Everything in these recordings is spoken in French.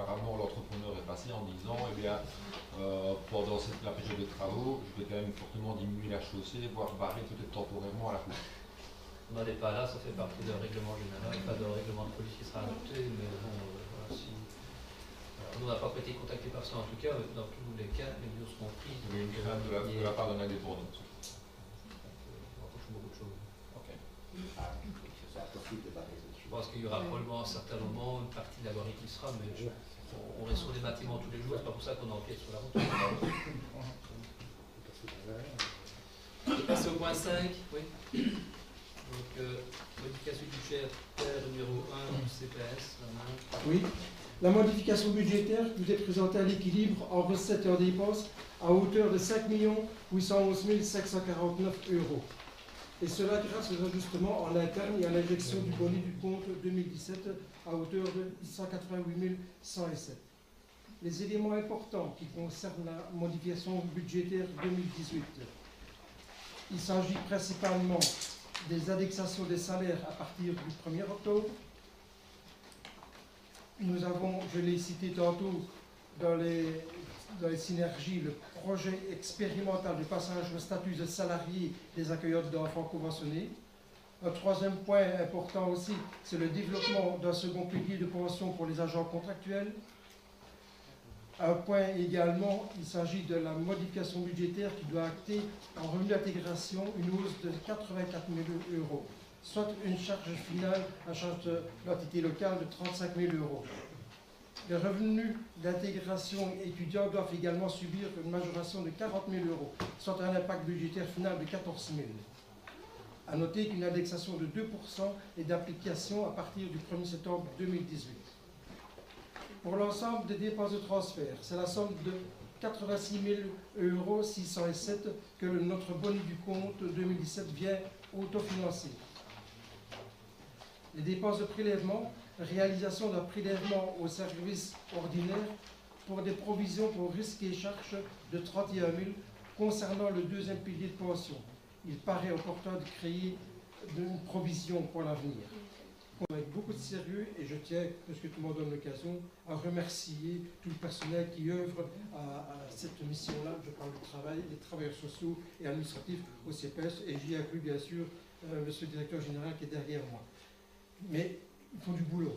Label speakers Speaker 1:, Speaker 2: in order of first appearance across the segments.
Speaker 1: apparemment l'entrepreneur est passé en disant, eh bien, pendant la période de travaux, je vais quand même fortement diminuer la chaussée, voire barrer peut-être temporairement à la route.
Speaker 2: On n'en est pas là, ça fait partie d'un règlement général, pas d'un règlement de police qui sera adopté, mais bon, voilà, si... On n'a pas été contacté par ça en tout cas, dans tous les cas, les mesures seront prises.
Speaker 1: Il y a une crainte de la part d'un indépendant.
Speaker 2: On touche beaucoup de choses.
Speaker 1: Ok.
Speaker 2: Je pense qu'il y aura probablement à un certain moment une partie de la voirie qui sera, mais on reste sur les bâtiments tous les jours, c'est pas pour ça qu'on empiète sur la route. On passe au point 5, oui. Donc, modification budgétaire numéro 1 du CPS.
Speaker 3: Oui. La modification budgétaire vous est présentée à l'équilibre en recettes et en dépenses à hauteur de 5 811 549 €. Et cela grâce aux ajustements en interne et à l'injection du bonus du compte 2017 à hauteur de 188 107. Les éléments importants qui concernent la modification budgétaire 2018. Il s'agit principalement des indexations des salaires à partir du 1er octobre. Nous avons, je l'ai cité tantôt, dans les synergies, le projet expérimental de passage au statut de salarié des accueilleurs d'enfants conventionnés. Un troisième point important aussi, c'est le développement d'un second pilier de pension pour les agents contractuels. Un point également, il s'agit de la modification budgétaire qui doit acter en revenu d'intégration une hausse de 84 000 €, soit une charge finale à charge de l'entité locale de 35 000 €. Les revenus d'intégration étudiants doivent également subir une majoration de 40 000 €, soit un impact budgétaire final de 14 000 €. A noter qu'une indexation de 2% est d'application à partir du 1er septembre 2018. Pour l'ensemble des dépenses de transfert, c'est la somme de 86 607 € que notre bonus du compte 2017 vient autofinancer. Les dépenses de prélèvement, réalisation d'un prélèvement au service ordinaire pour des provisions pour risques et charges de 31 000 € concernant le deuxième pilier de pension. Il paraît opportun de créer une provision pour l'avenir. Avec beaucoup de sérieux, et je tiens, puisque tout le monde donne l'occasion, à remercier tout le personnel qui œuvre à cette mission-là. Je parle du travail, des travailleurs sociaux et administratifs au CPS, et j'y inclus bien sûr monsieur le directeur général qui est derrière moi. Mais il faut du boulot.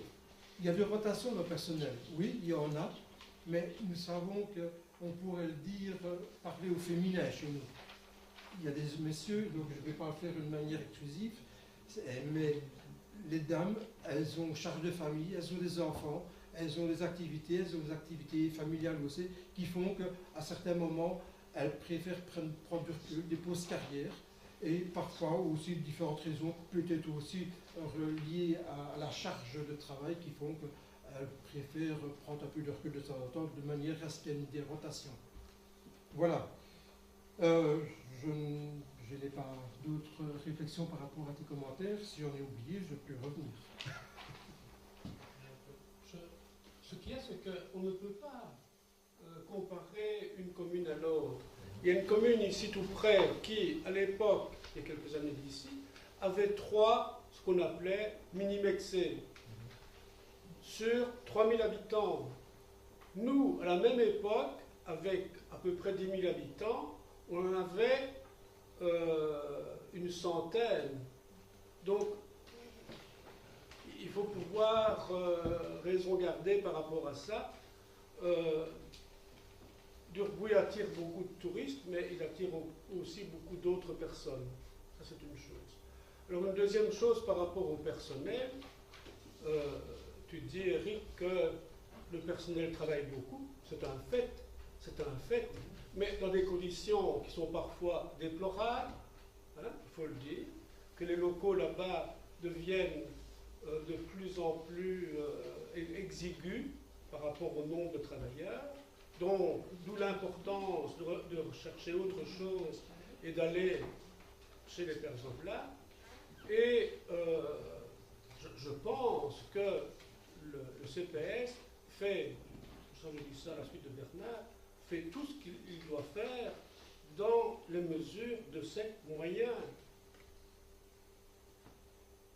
Speaker 3: Il y a des rotations dans le personnel. Oui, il y en a, mais nous savons qu'on pourrait le dire, parler au féminin chez nous. Il y a des messieurs, donc je ne vais pas le faire d'une manière exclusive, mais les dames, elles ont charge de famille, elles ont des enfants, elles ont des activités familiales aussi, qui font qu'à certains moments, elles préfèrent prendre du recul, des pauses carrière, et parfois aussi différentes raisons, peut-être aussi reliées à la charge de travail, qui font qu'elles préfèrent prendre un peu de recul de temps en temps, de manière à ce qu'il y ait des rotations. Voilà. Je n'ai pas d'autres réflexions par rapport à tes commentaires. Si j'en ai oublié, je peux revenir.
Speaker 4: Ce qu'il y a, c'est qu'on ne peut pas comparer une commune à l'autre. Il y a une commune ici tout près qui, à l'époque, il y a quelques années d'ici, avait ce qu'on appelait mini-mexés sur 3000 habitants. Nous, à la même époque, avec à peu près 10 000 habitants, on en avait une centaine. Donc, il faut pouvoir raison garder par rapport à ça. Durbuy attire beaucoup de touristes, mais il attire aussi beaucoup d'autres personnes. Ça, c'est une chose. Alors, une deuxième chose par rapport au personnel, tu dis, Eric, que le personnel travaille beaucoup. C'est un fait. C'est un fait. Mais dans des conditions qui sont parfois déplorables, hein, il faut le dire, que les locaux là-bas deviennent de plus en plus exigus par rapport au nombre de travailleurs, d'où l'importance de rechercher autre chose et d'aller chez les personnes-là. Et je pense que le CPS fait, je dis ça à la suite de Bernard, fait tout ce qu'il doit faire dans les mesures de ses moyens.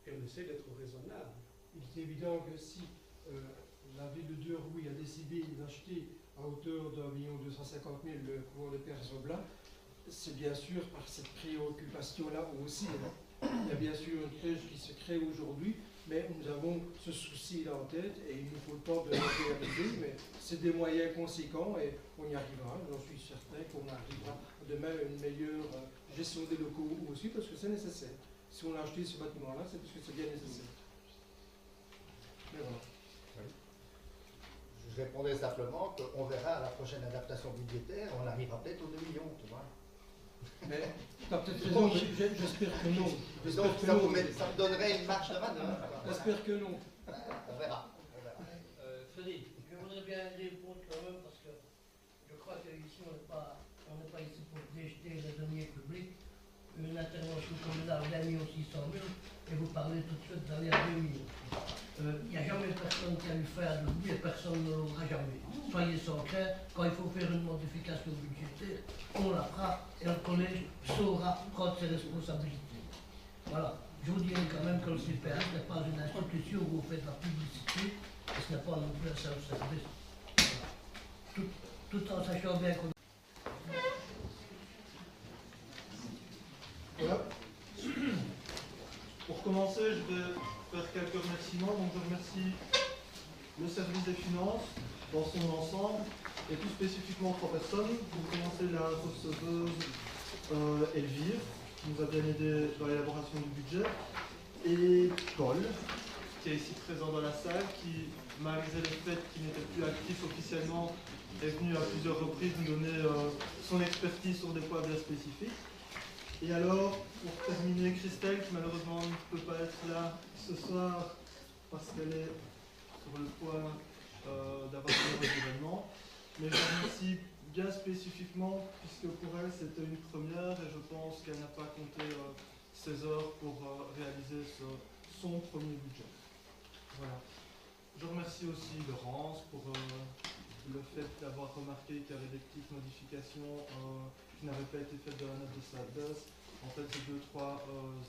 Speaker 4: Et on essaie d'être raisonnable.
Speaker 3: Il est évident que si la ville de Durbuy a décidé décidé d'acheter à hauteur d'1,250 000 le couvent de Père Zobla, c'est bien sûr par cette préoccupation-là aussi. Il y a bien sûr une crèche qui se crée aujourd'hui, mais nous avons ce souci-là en tête et il nous faut le temps de le réaliser, mais c'est des moyens conséquents et on y arrivera. J'en suis certain qu'on arrivera demain à une meilleure gestion des locaux aussi parce que c'est nécessaire. Si on a acheté ce bâtiment-là, c'est parce que c'est bien nécessaire. Mais voilà.
Speaker 5: Je répondais simplement qu'on verra à la prochaine adaptation budgétaire, on arrivera peut-être aux 2 millions, tu vois.
Speaker 3: Mais tu as peut-être raison, j'espère que non.
Speaker 5: Donc ça me donnerait une marge de manœuvre.
Speaker 3: J'espère que non.
Speaker 5: On verra.
Speaker 2: Frédéric.
Speaker 6: Je voudrais bien répondre quand même parce que je crois qu'ici on n'est pas ici pour déjeter les deniers publics. Une intervention comme là, 1 600 000 et vous parlez tout de suite d'aller à 2 millions. Il n'y a jamais personne qui a eu faire de lui et personne ne l'aura jamais. Soyez sans crainte, quand il faut faire une modification budgétaire, on la fera et le collège saura prendre ses responsabilités. Voilà. Je vous dirais quand même que le CPA n'est pas une institution où vous faites de la publicité et ce n'est pas non plus un seul service. Voilà. Tout en sachant bien qu'on...
Speaker 7: Voilà. Pour commencer, je vais faire quelques remerciements. Donc, je remercie le service des finances dans son ensemble et tout spécifiquement 3 personnes. Vous commencez la receveuse Elvire, qui nous a bien aidé dans l'élaboration du budget, et Paul, qui est ici présent dans la salle, qui, malgré le fait qu'il n'était plus actif officiellement, est venu à plusieurs reprises nous donner son expertise sur des points bien spécifiques. Et alors, pour terminer, Christelle, qui malheureusement ne peut pas être là ce soir parce qu'elle est sur le point d'avoir plusieurs événements. Mais je remercie bien spécifiquement, puisque pour elle c'était une première et je pense qu'elle n'a pas compté ses heures pour réaliser son premier budget. Voilà. Je remercie aussi Laurence pour le fait d'avoir remarqué qu'il y avait des petites modifications qui n'avaient pas été faites dans la note de SADES. En fait, c'est 2-3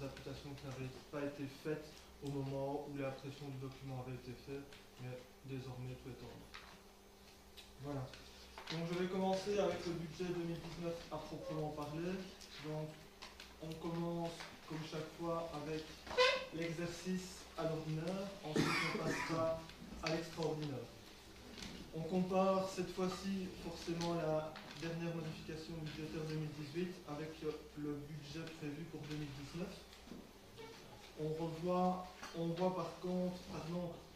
Speaker 7: imputations qui n'avaient pas été faites au moment où l'impression du document avait été faite, mais désormais tout est en ordre. Voilà. Donc je vais commencer avec le budget 2019 à proprement parler. Donc on commence comme chaque fois avec l'exercice à l'ordinaire, ensuite on passera à l'extraordinaire. On compare cette fois-ci forcément la dernière modification budgétaire 2018 avec le budget prévu pour 2019. On voit par contre,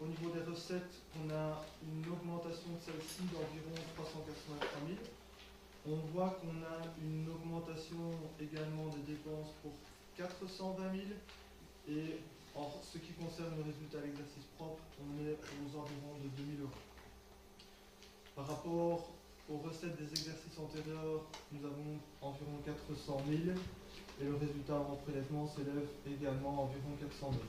Speaker 7: au niveau des recettes, on a une augmentation de celle-ci d'environ 383 000. On voit qu'on a une augmentation également des dépenses pour 420 000. Et en ce qui concerne le résultat à l'exercice propre, on est aux environs de 2 000 euros. Par rapport aux recettes des exercices antérieurs, nous avons environ 400 000 et le résultat en prélèvement s'élève également à environ 400 000.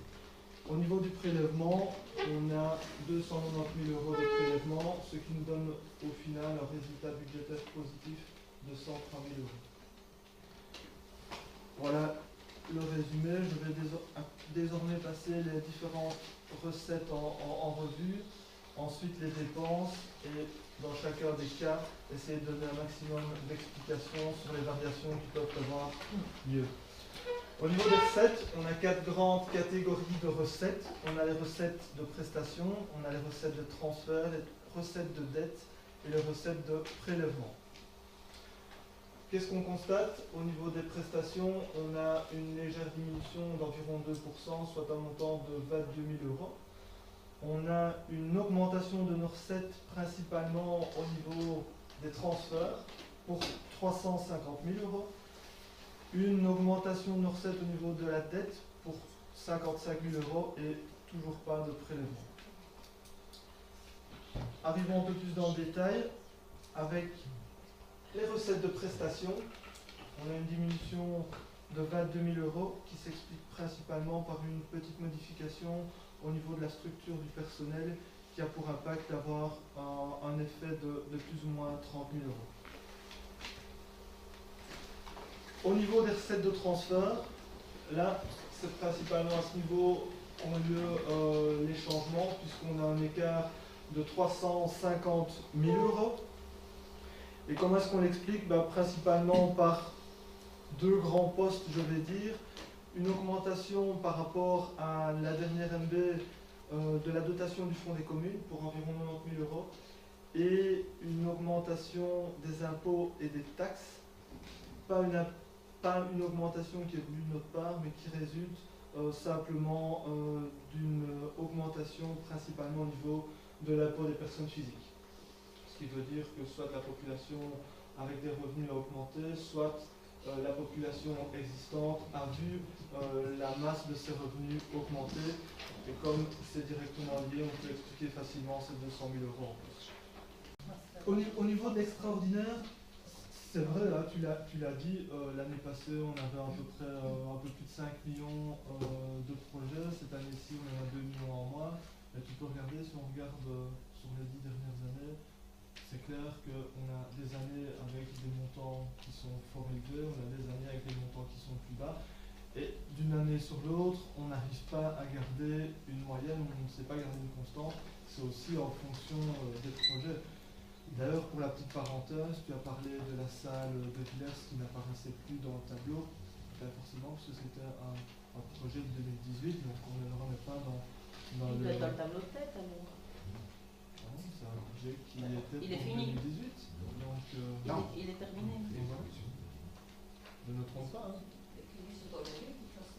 Speaker 7: Au niveau du prélèvement, on a 290 000 euros de prélèvement, ce qui nous donne au final un résultat budgétaire positif de 103 000 euros. Voilà le résumé. Je vais désormais passer les différentes recettes en revue, ensuite les dépenses et dans chacun des cas, essayer de donner un maximum d'explications sur les variations qui peuvent avoir lieu. Au niveau des recettes, on a 4 grandes catégories de recettes. On a les recettes de prestations, on a les recettes de transfert, les recettes de dette et les recettes de prélèvement. Qu'est-ce qu'on constate? Au niveau des prestations, on a une légère diminution d'environ 2%, soit un montant de 22 000 euros. On a une augmentation de nos recettes principalement au niveau des transferts pour 350 000 euros. Une augmentation de nos recettes au niveau de la dette pour 55 000 euros et toujours pas de prélèvement. Arrivons un peu plus dans le détail avec les recettes de prestations. On a une diminution de 22 000 euros qui s'explique principalement par une petite modification au niveau de la structure du personnel qui a pour impact d'avoir un effet de plus ou moins 30 000 euros. Au niveau des recettes de transfert, là, c'est principalement à ce niveau qu'ont lieu les changements, puisqu'on a un écart de 350 000 euros. Et comment est-ce qu'on l'explique? Principalement par deux grands postes, je vais dire. Une augmentation par rapport à la dernière MB de la dotation du fonds des communes pour environ 90 000 euros et une augmentation des impôts et des taxes. Pas une augmentation qui est venue de notre part, mais qui résulte simplement d'une augmentation principalement au niveau de l'impôt des personnes physiques. Ce qui veut dire que soit la population avec des revenus a augmenté, soit la population existante a vu la masse de ses revenus augmenter. Et comme c'est directement lié, on peut expliquer facilement ces 200 000 euros en plus. Au niveau de l'extraordinaire, c'est vrai, là, tu l'as dit, l'année passée, on avait à peu près un peu plus de 5 millions de projets. Cette année-ci, on en a 2 millions en moins. Et tu peux regarder, si on regarde sur les 10 dernières années, c'est clair qu'on a des années avec des montants qui sont fort élevés, on a des années avec des montants qui sont plus bas. Et d'une année sur l'autre, on n'arrive pas à garder une moyenne, on ne sait pas garder une constante. C'est aussi en fonction des projets. D'ailleurs, pour la petite parenthèse, tu as parlé de la salle de Villers qui n'apparaissait plus dans le tableau. Pas forcément, parce que c'était un projet de 2018, donc on ne le remet pas dans
Speaker 8: Il doit être dans le tableau de tête alors.
Speaker 7: Non, c'est un projet qui était
Speaker 8: Il est
Speaker 7: pour
Speaker 8: fini.
Speaker 7: 2018. Donc,
Speaker 8: Il est terminé.
Speaker 7: et voilà. Ne me trompe pas. Hein.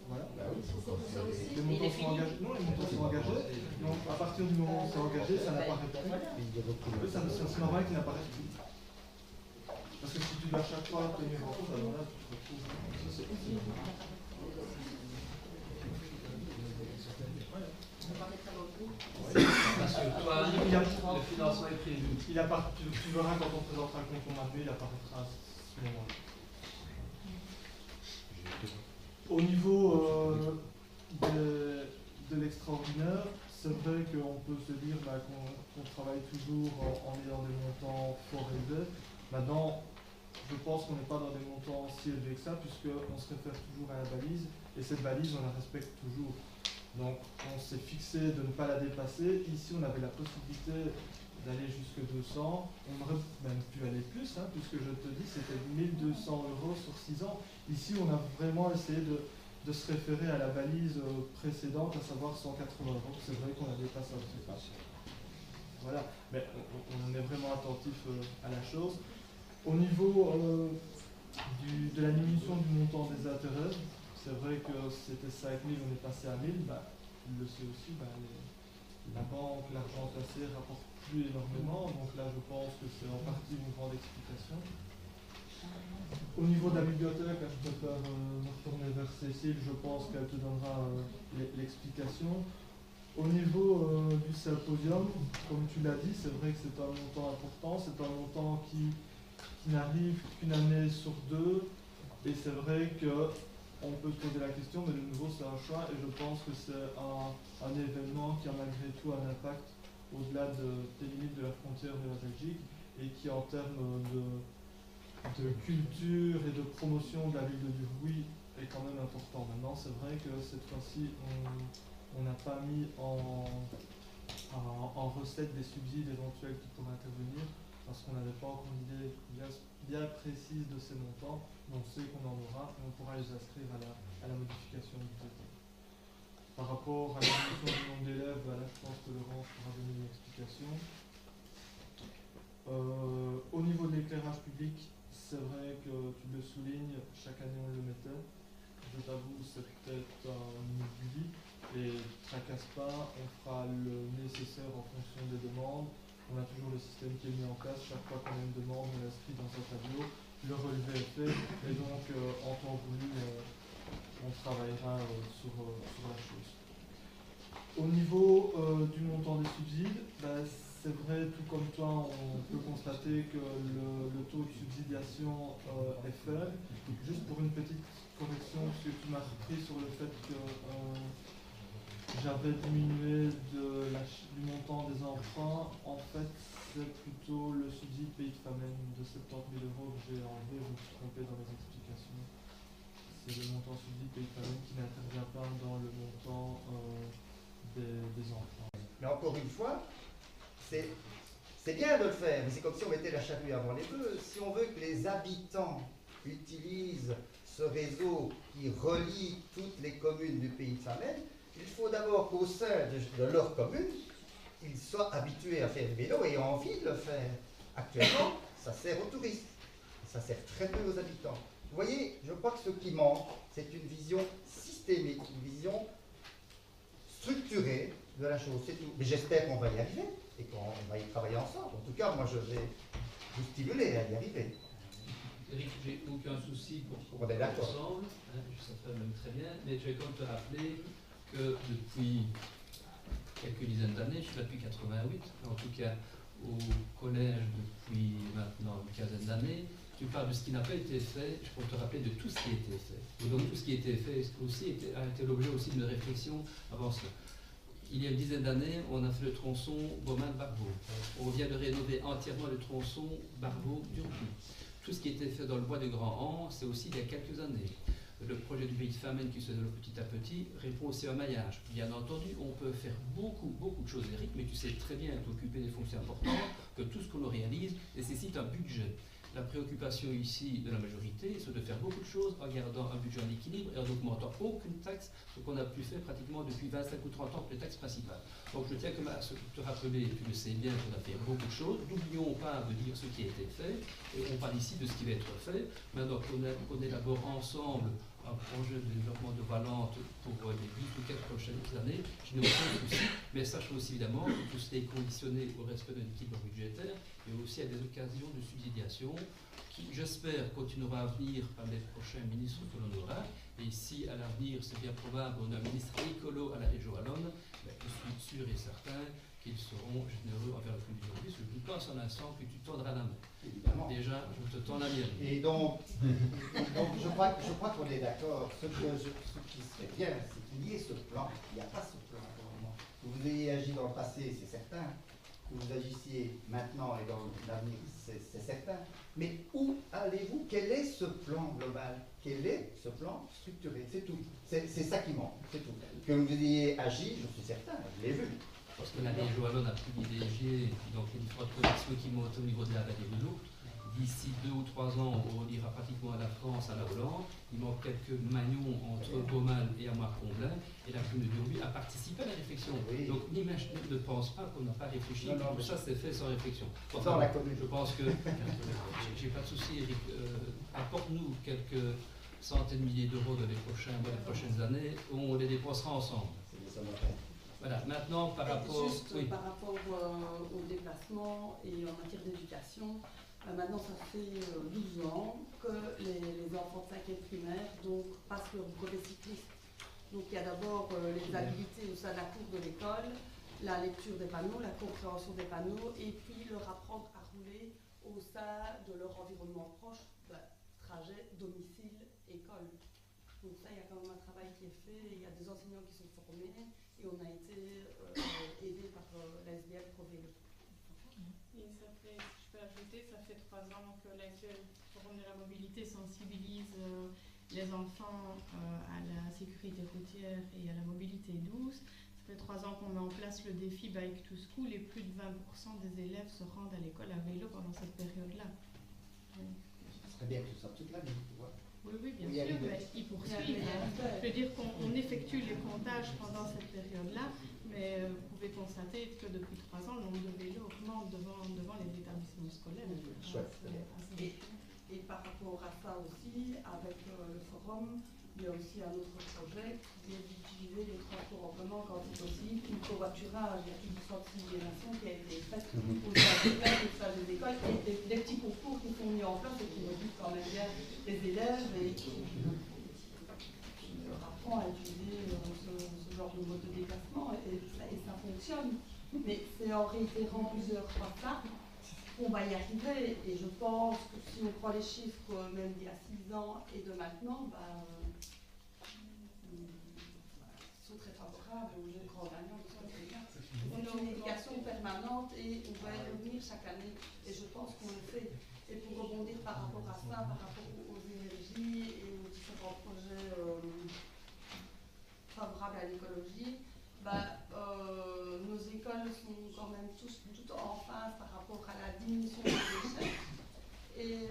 Speaker 7: Voilà. Les montants sont engagés. Non, les montants sont engagés. Donc à partir du moment où c'est engagé, ça n'apparaît plus. C'est normal qu'il n'apparaisse plus. Parce que si tu dois à chaque fois tenir en compte, alors là, tu te retrouves.
Speaker 2: Rassure-toi, le financement est prévu.
Speaker 7: Tu verras quand on présentera le compte en il apparaîtra à ce moment-là. Au niveau de l'extraordinaire, c'est vrai qu'on peut se dire qu'on travaille toujours en ayant des montants fort élevés. Maintenant, je pense qu'on n'est pas dans des montants si élevés que ça, puisqu'on se réfère toujours à la balise, et cette balise, on la respecte toujours. Donc, on s'est fixé de ne pas la dépasser. Ici, on avait la possibilité d'aller jusque 200. On aurait même pu aller plus, hein, puisque je te dis, c'était 1200 euros sur 6 ans. Ici, on a vraiment essayé de se référer à la balise précédente, à savoir 180 euros. C'est vrai qu'on a dépassé un petit peu. Voilà, mais on est vraiment attentif à la chose. Au niveau de la diminution du montant des intérêts, c'est vrai que c'était 5 000, on est passé à 1 000. Il le sait aussi, la banque, l'argent placé rapporte plus énormément. Donc là, je pense que c'est en partie une grande explication. Au niveau de la bibliothèque, là, je préfère me retourner vers Cécile, je pense qu'elle te donnera l'explication. Au niveau du symposium, comme tu l'as dit, c'est vrai que c'est un montant important, c'est un montant qui n'arrive qu'une année sur deux, et c'est vrai qu'on peut se poser la question, mais de nouveau c'est un choix, et je pense que c'est un événement qui a malgré tout un impact au-delà des limites de la frontière de la Belgique, et qui en termes de culture et de promotion de la ville de Durbuy est quand même important. Maintenant, c'est vrai que cette fois-ci, on n'a pas mis en recette des subsides éventuels qui pourraient intervenir, parce qu'on n'avait pas encore une idée bien précise de ces montants, mais on sait qu'on en aura et on pourra les inscrire à la modification budgétaire. Par rapport à la diminution du nombre d'élèves, là je pense que Laurence pourra donner une explication. Au niveau de l'éclairage public, c'est vrai que tu le soulignes, chaque année on le mettait. Je t'avoue, c'est peut-être un oubli, et tracasse pas, on fera le nécessaire en fonction des demandes. On a toujours le système qui est mis en place, chaque fois qu'on a une demande, on l'inscrit dans un tableau, le relevé est fait, et donc en temps voulu, on travaillera sur la chose. Au niveau du montant des subsides, c'est vrai, tout comme toi, on peut constater que le taux de subsidiation est faible. Juste pour une petite correction, parce que tu m'as repris sur le fait que j'avais diminué du montant des emprunts. En fait, c'est plutôt le subside pays de famine de 70 000 euros que j'ai enlevé, je me suis trompé dans les explications. C'est le montant subside pays de famine qui n'intervient pas dans le montant des emprunts.
Speaker 5: Mais encore une fois, c'est bien de le faire, mais c'est comme si on mettait la charrue avant les bœufs. Si on veut que les habitants utilisent ce réseau qui relie toutes les communes du pays de Famenne, il faut d'abord qu'au sein de leur commune, ils soient habitués à faire du vélo et aient envie de le faire. Actuellement, ça sert aux touristes, ça sert très peu aux habitants. Vous voyez, je crois que ce qui manque, c'est une vision systémique, une vision structurée de la chose, c'est tout. Mais j'espère qu'on va y arriver et qu'on va y travailler ensemble. En tout cas, moi, je vais vous stimuler à y arriver.
Speaker 2: Eric, j'ai aucun souci pour
Speaker 5: On est d'accord.
Speaker 2: ensemble, hein, ça fait même très bien, mais je vais quand même te rappeler que depuis quelques dizaines d'années, je suis là depuis 88, en tout cas au collège depuis maintenant une quinzaine d'années, tu parles de ce qui n'a pas été fait, je peux te rappeler de tout ce qui a été fait. Et donc tout ce qui a été fait aussi a été l'objet aussi d'une réflexion avant cela. Il y a une dizaine d'années, on a fait le tronçon Beaumont-Barbeau. On vient de rénover entièrement le tronçon Barbeau-Durbuy. Tout ce qui a été fait dans le bois de Grand-Anse, c'est aussi il y a quelques années. Le projet du pays de Famenne qui se développe petit à petit répond aussi à un maillage. Bien entendu, on peut faire beaucoup de choses, Eric, mais tu sais très bien t'occuper des fonctions importantes, que tout ce que l'on réalise nécessite un budget. La préoccupation ici de la majorité, c'est de faire beaucoup de choses en gardant un budget en équilibre et en n'augmentant aucune taxe, ce qu'on a pu faire pratiquement depuis 25 ou 30 ans pour les taxes principales. Donc je tiens quand même à te rappeler, tu le sais bien, qu'on a fait beaucoup de choses. N'oublions pas de dire ce qui a été fait, et on parle ici de ce qui va être fait. Maintenant qu'on élabore ensemble un projet de développement de Valente pour les 10 ou 4 prochaines années, je n'ai aucun souci, mais sachons aussi évidemment que tout cela est conditionné au respect d'un équilibre budgétaire et aussi à des occasions de subsidiation qui, j'espère, continuera à venir par les prochains ministres que l'on aura. Et si à l'avenir, c'est bien probable, on a un ministre écolo à la région wallonne, je suis sûr et certain qu'ils seront généreux envers le public. Je pense un instant que tu tendras la main.
Speaker 5: Évidemment.
Speaker 2: Déjà, je te tends la mienne.
Speaker 5: Et donc je crois qu'on est d'accord. Ce qui serait bien, c'est qu'il y ait ce plan. Il n'y a pas ce plan pour le moment. Que vous ayez agi dans le passé, c'est certain. Que vous agissiez maintenant et dans l'avenir, c'est certain. Mais où allez-vous? Quel est ce plan global? Quel est ce plan structuré? C'est tout. C'est ça qui manque. C'est tout. Que vous ayez agi, je suis certain, je l'ai vu.
Speaker 2: Parce que la région wallonne a privilégié donc les différentes productions qui montent au niveau de la vallée de l'Ourcq. D'ici 2 ou 3 ans, on ira pratiquement à la France, à la Hollande. Il manque quelques maillons entre Beaumont et Amoir-Comblin. Et la commune de Durbuy a participé à la réflexion.
Speaker 5: Oui.
Speaker 2: Donc ne pense pas qu'on n'a pas réfléchi.
Speaker 5: Non,
Speaker 2: tout ça c'est fait sans réflexion.
Speaker 5: Dans la commune.
Speaker 2: Je pense que, j'ai pas de souci, Eric, apporte-nous quelques centaines de milliers d'euros dans les prochains mois, les prochaines années, on les dépensera ensemble.
Speaker 5: C'est des sommes à faire.
Speaker 2: Voilà, maintenant par rapport...
Speaker 8: Juste
Speaker 2: oui.
Speaker 8: par rapport au déplacement et en matière d'éducation, maintenant ça fait 12 ans que les enfants de 5e primaire donc, passent leur brevet cycliste. Donc il y a d'abord les habilités au sein de la cour de l'école, la lecture des panneaux, la compréhension des panneaux et puis leur apprendre à rouler au sein de leur environnement proche, trajet, domicile, école. Donc ça, il y a quand même un travail qui est fait, il y a des enseignants qui sont formés et on a été aidés par l'ASBL Provélo.
Speaker 9: Et ça fait, si je peux ajouter, ça fait 3 ans que l'ASBL Forum de la mobilité sensibilise les enfants à la sécurité routière et à la mobilité douce. Ça fait 3 ans qu'on met en place le défi Bike to School et plus de 20% des élèves se rendent à l'école à vélo pendant cette période-là.
Speaker 5: Ce serait bien que ce soit toute l'année, tu vois.
Speaker 9: Oui, bien sûr, mais ils poursuivent. Je veux dire qu'on effectue les comptages pendant cette période-là, mais vous pouvez constater que depuis 3 ans, le nombre de vélos augmente devant les établissements scolaires.
Speaker 5: Chouette.
Speaker 8: Et par rapport à ça aussi, avec le forum, il y a aussi un autre projet qui est d'utiliser les transports en commun quand c'est possible, le covoiturage. Il y a une sensibilisation qui a été faite au sein des écoles et des petits concours qui sont mis en place et qui motivent quand même bien les élèves et qui leur apprend à utiliser ce genre de mode de déplacement et ça fonctionne. Mais c'est en réitérant plusieurs fois ça qu'on va y arriver et je pense que si on prend les chiffres même d'il y a 6 ans et de maintenant, sont très favorables aux jeunes grands gagnants. C'est une éducation permanente et on va y revenir chaque année et je pense qu'on le fait. Et pour rebondir par rapport à ça, par rapport aux énergies et aux différents projets favorables à l'écologie, nos écoles sont quand même toutes en phase par rapport à la diminution des déchets. Et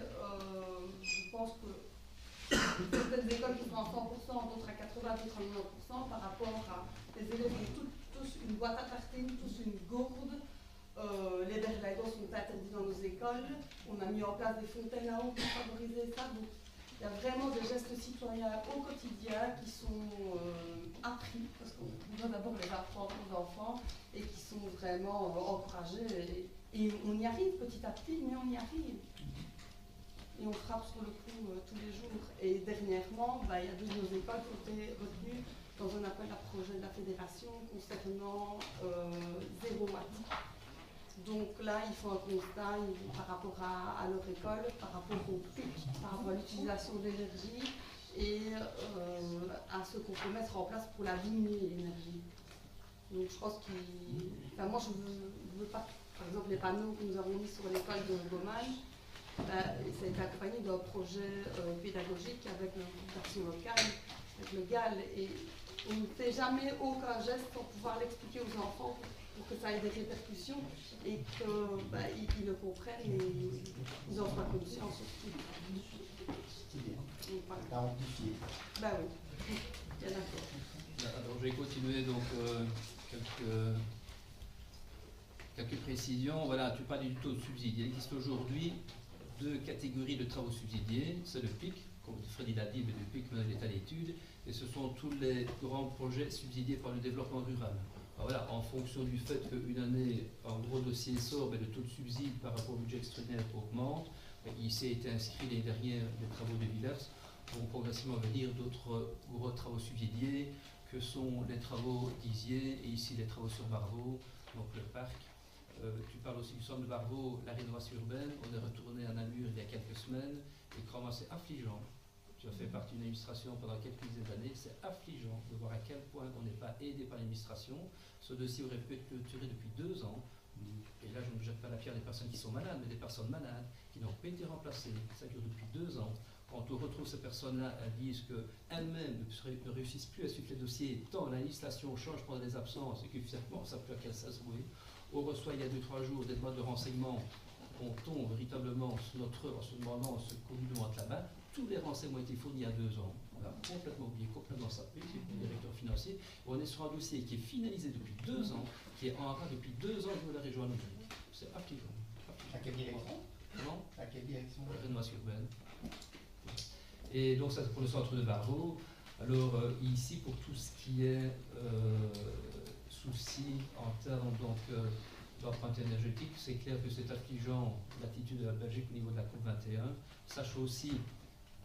Speaker 8: je pense que certaines écoles qui sont à 100%, d'autres à 80, d'autres à 90%, par rapport à les élèves qui ont tous une boîte à tartines, tous une gourde. Les berlingots sont interdits dans nos écoles. On a mis en place des fontaines à eau pour favoriser ça. Donc, il y a vraiment des gestes citoyens au quotidien qui sont appris, parce qu'on doit d'abord les apprendre aux enfants, et qui sont vraiment encouragés. Et on y arrive petit à petit, mais on y arrive. Et on frappe sur le coup tous les jours. Et dernièrement, il y a 2 de nos écoles qui ont été retenues dans un appel à projet de la fédération concernant zéro watt. Donc là, ils font un constat par rapport à leur école, par rapport au pic, par rapport à l'utilisation de l'énergie et à ce qu'on peut mettre en place pour la diminuer, l'énergie. Donc je pense moi, je veux pas, par exemple, les panneaux que nous avons mis sur l'école de Gommage, ça a été accompagné d'un projet pédagogique avec le groupe d'action locale, avec le GAL, et on ne fait jamais aucun geste pour pouvoir l'expliquer aux enfants pour que ça ait des répercussions et qu'ils le comprennent et ils en soient conscients surtout.
Speaker 5: T'as amplifié.
Speaker 8: Bah oui, bien d'accord.
Speaker 2: Alors je vais continuer donc quelques précisions. Voilà, tu parlais du taux de subside. Il existe aujourd'hui 2 catégories de travaux subsidiés. C'est le PIC, comme Freddy l'a dit, mais le PIC menait l'état d'études, et ce sont tous les grands projets subsidiés par le développement rural. Alors voilà, en fonction du fait qu'une année, un gros dossier sort, le taux de subside par rapport au budget extraordinaire augmente. Il s'est été inscrit l'année dernière les travaux de Villers, vont progressivement venir d'autres gros travaux subsidiés que sont les travaux d'Isier et ici les travaux sur Barvaux, donc le parc. Tu parles aussi du centre de Barvaux, la rénovation urbaine. On est retourné à Namur il y a quelques semaines et vraiment c'est affligeant. Tu as fait partie d'une administration pendant quelques dizaines d'années. C'est affligeant de voir à quel point on n'est pas aidé par l'administration. Ce dossier aurait pu être clôturé depuis 2 ans. Et là, je ne jette pas la pierre des personnes qui sont malades, mais des personnes malades qui n'ont pas été remplacées. Ça dure depuis 2 ans. Quand on retrouve ces personnes-là, elles disent qu'elles-mêmes ne réussissent plus à suivre les dossiers, tant la législation change pendant les absences et que finalement, on ne sait plus à quelle s'avouer. On reçoit il y a 2-3 jours des demandes de renseignements. On tombe véritablement sur notre heure en se demandant ce qu'on nous demande là-bas. Tous les renseignements ont été fournis il y a 2 ans. On a complètement oublié, complètement sapé, c'est le directeur financier. On est sur un dossier qui est finalisé depuis 2 ans, qui est en rang depuis 2 ans de la région Anouk. C'est affligeant.
Speaker 5: À quelle direction?
Speaker 2: Comment?
Speaker 5: À quelle direction?
Speaker 2: Rénovation urbaine. Et donc ça c'est pour le centre de Barvaux. Alors ici pour tout ce qui est souci en termes d'empreinte énergétique, c'est clair que c'est affligeant l'attitude de la Belgique au niveau de la COP21. Sache aussi,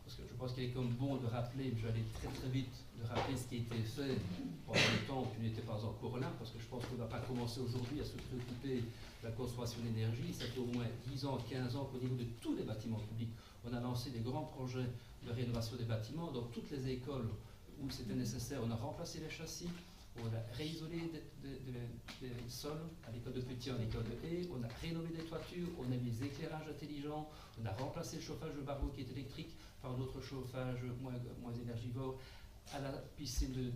Speaker 2: parce que je pense qu'il est comme bon de rappeler, je vais aller très très vite, de rappeler ce qui a été fait pendant le temps où tu n'étais pas encore là, parce que je pense qu'on ne va pas commencer aujourd'hui à se préoccuper de la consommation d'énergie. Ça fait au moins 10 ans, 15 ans qu'au niveau de tous les bâtiments publics, on a lancé des grands projets de rénovation des bâtiments. Dans toutes les écoles où c'était nécessaire, on a remplacé les châssis, on a réisolé des sols, à l'école de Petit, à l'école de Haye, on a rénové des toitures, on a mis des éclairages intelligents, on a remplacé le chauffage de Barvaux qui est électrique par d'autres chauffages moins énergivores. À la piscine du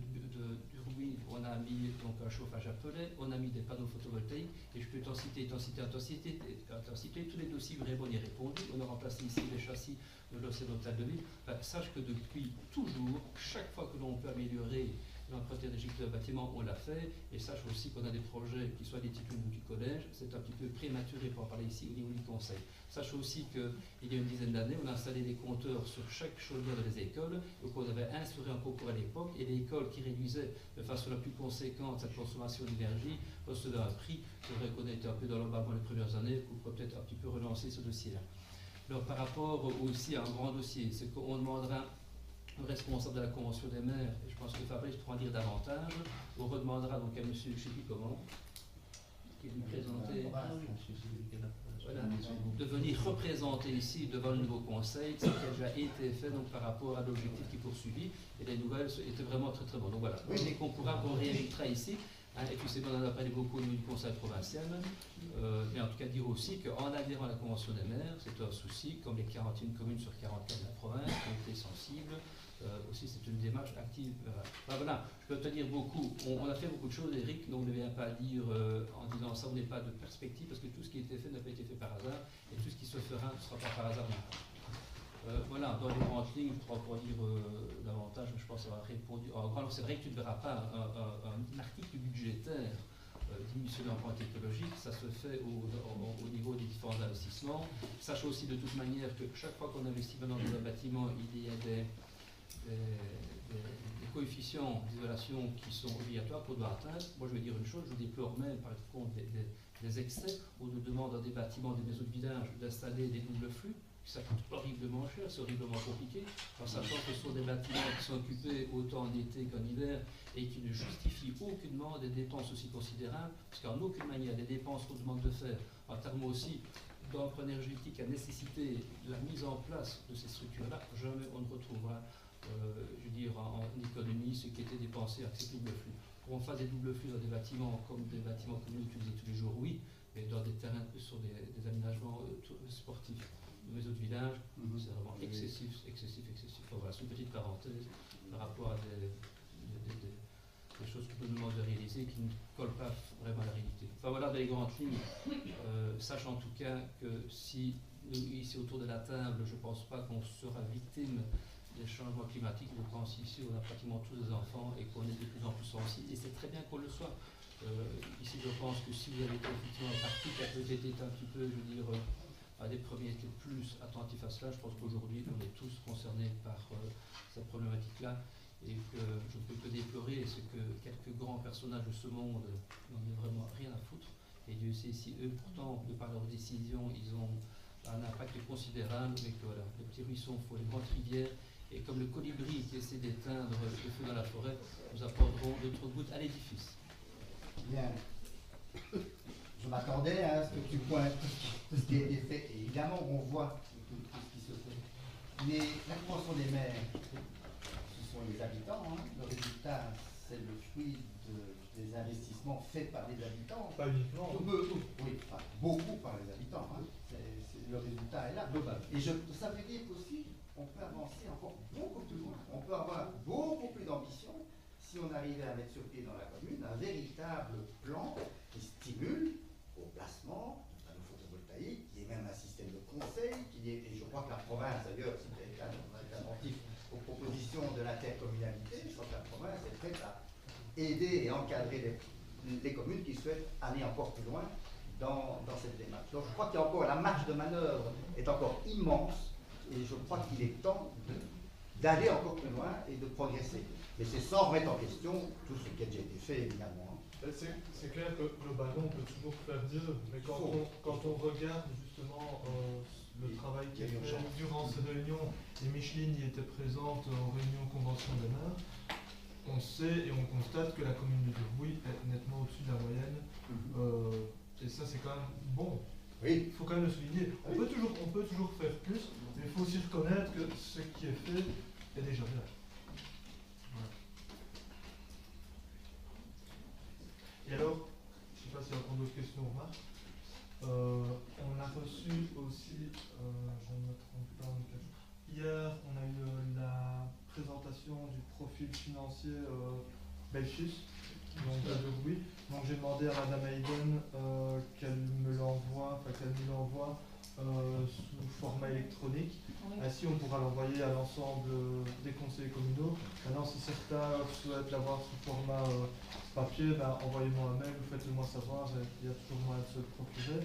Speaker 2: Rouy, on a mis donc un chauffage à pellet, on a mis des panneaux photovoltaïques, et je peux t'en citer, tous les dossiers vraiment y répondu. On a remplacé ici les châssis de l'Océan d'Hôtel de Ville. Sache que depuis toujours, chaque fois que l'on peut améliorer l'empreinte énergétique d'un bâtiment, on l'a fait, et sache aussi qu'on a des projets qui soient des titres du collège. C'est un petit peu prématuré pour en parler ici au niveau du conseil. Sache aussi qu'il y a une dizaine d'années, on a installé des compteurs sur chaque chaudière des écoles, et qu'on avait instauré un concours à l'époque, et les écoles qui réduisaient de façon la plus conséquente cette consommation d'énergie recevaient un prix. C'est vrai qu'on était un peu dans l'emballement les premières années, pour peut-être un petit peu relancer ce dossier-là. Alors par rapport aussi à un grand dossier, c'est qu'on demandera le responsable de la convention des maires, et je pense que Fabrice pourra en dire davantage, on redemandera donc à M. je ne sais plus comment, qui est venu présenter, voilà, de venir représenter ici devant le nouveau conseil ce qui a déjà été fait donc, par rapport à l'objectif qui est poursuivi, et les nouvelles étaient vraiment très très bonnes. Donc voilà, dès qu'on pourra, on réinvitera ici. Hein, et puis c'est bon, on en a parlé beaucoup au niveau du Conseil provincial, mais en tout cas dire aussi qu'en adhérant à la Convention des maires, c'est un souci, comme les 41 communes sur 44 de la province ont été sensibles, aussi c'est une démarche active. Ben voilà, je peux te dire beaucoup, on a fait beaucoup de choses, Eric, donc ne vient pas dire en disant ça, on n'est pas de perspective, parce que tout ce qui a été fait n'a pas été fait par hasard, et tout ce qui se fera ne sera pas par hasard non plus. Voilà, dans les grandes lignes, je ne pourrais pas dire davantage, mais je pense avoir répondu. Alors, c'est vrai que tu ne verras pas un article budgétaire diminution de l'emploi technologique, ça se fait au niveau des différents investissements. Sachez aussi de toute manière que chaque fois qu'on investit dans un bâtiment, il y a des coefficients d'isolation qui sont obligatoires pour devoir atteindre. Moi, je vais dire une chose, je déplore même par contre des excès où on nous demande dans des bâtiments, des maisons de vidange, d'installer des doubles flux. Ça coûte horriblement cher, c'est horriblement compliqué, en sachant que ce sont des bâtiments qui sont occupés autant en été qu'en hiver et qui ne justifient aucunement des dépenses aussi considérables, parce qu'en aucune manière, des dépenses qu'on demande de faire, en termes aussi d'emprunt énergétique à nécessiter la mise en place de ces structures-là, jamais on ne retrouvera, je veux dire, en économie ce qui était dépensé avec ces doubles flux. Pour qu'on fasse des doubles flux dans des bâtiments comme des bâtiments que nous utilisons tous les jours, oui, mais dans des terrains sur des aménagements sportifs. De maisons de village, c'est vraiment excessif. Enfin, voilà, c'est une petite parenthèse par rapport à des choses qu'on nous demande de réaliser qui ne collent pas vraiment à la réalité. Enfin voilà, dans les grandes lignes, sache en tout cas que si nous, ici autour de la table, je ne pense pas qu'on sera victime des changements climatiques. Je pense ici on a pratiquement tous des enfants et qu'on est de plus en plus sensibles, et c'est très bien qu'on le soit. Ici je pense que si vous avez été effectivement parti qui a peut-être été un petit peu, je veux dire, des premiers étaient plus attentifs à cela. Je pense qu'aujourd'hui, on est tous concernés par cette problématique-là, et que je ne peux que déplorer ce que quelques grands personnages de ce monde n'en ont vraiment rien à foutre. Et Dieu sait si eux, pourtant, de par leurs décisions, ils ont un impact considérable, mais que voilà, les petits ruisseaux font les grandes rivières, et comme le colibri qui essaie d'éteindre le feu dans la forêt, nous apporterons d'autres gouttes à l'édifice.
Speaker 5: Bien. Je m'attendais à ce que tu pointes tout ce qui a été fait. Et évidemment, on voit tout ce qui se fait. Mais la Convention des maires, ce sont les habitants. Hein. Le résultat, c'est le fruit des investissements faits par les habitants.
Speaker 7: Pas uniquement.
Speaker 5: Oui, enfin, beaucoup par les habitants. Hein. Le résultat est là. Et ça veut dire qu'aussi, on peut avancer encore beaucoup plus loin. On peut avoir beaucoup plus d'ambition si on arrivait à mettre sur pied dans la commune un véritable plan qui stimule au placement de panneaux photovoltaïques, qui est même un système de conseil, et je crois que la province d'ailleurs, si elle est attentive aux propositions de l'intercommunalité, je crois que la province est prête à aider et encadrer les communes qui souhaitent aller encore plus loin dans cette démarche. Donc je crois qu'il y a encore, la marge de manœuvre est encore immense, et je crois qu'il est temps d'aller encore plus loin et de progresser. Mais c'est sans remettre en question tout ce qui a déjà été fait, évidemment.
Speaker 7: C'est clair que globalement, on peut toujours faire mieux, mais quand on regarde justement le travail qui est fait durant ces réunions, et Micheline y était présente en réunion convention des maires, on sait et on constate que la commune de Durbuy est nettement au-dessus de la moyenne, et ça c'est quand même bon.
Speaker 5: Oui.
Speaker 7: Il faut quand même le souligner. On peut toujours faire plus, mais il faut aussi reconnaître que ce qui est fait est déjà bien. Et alors, je ne sais pas s'il y a encore d'autres questions ou remarques. On a reçu aussi, je ne me trompe pas, hier on a eu la présentation du profil financier Belchus, donc de Durbuy. Donc j'ai demandé à Madame Hayden qu'elle nous l'envoie sous format électronique. Oui. Ainsi on pourra l'envoyer à l'ensemble des conseillers communaux. Maintenant si certains souhaitent l'avoir sous format papier, envoyez-moi un mail, vous faites-le moi savoir, il y a toujours moyen de se le procurer.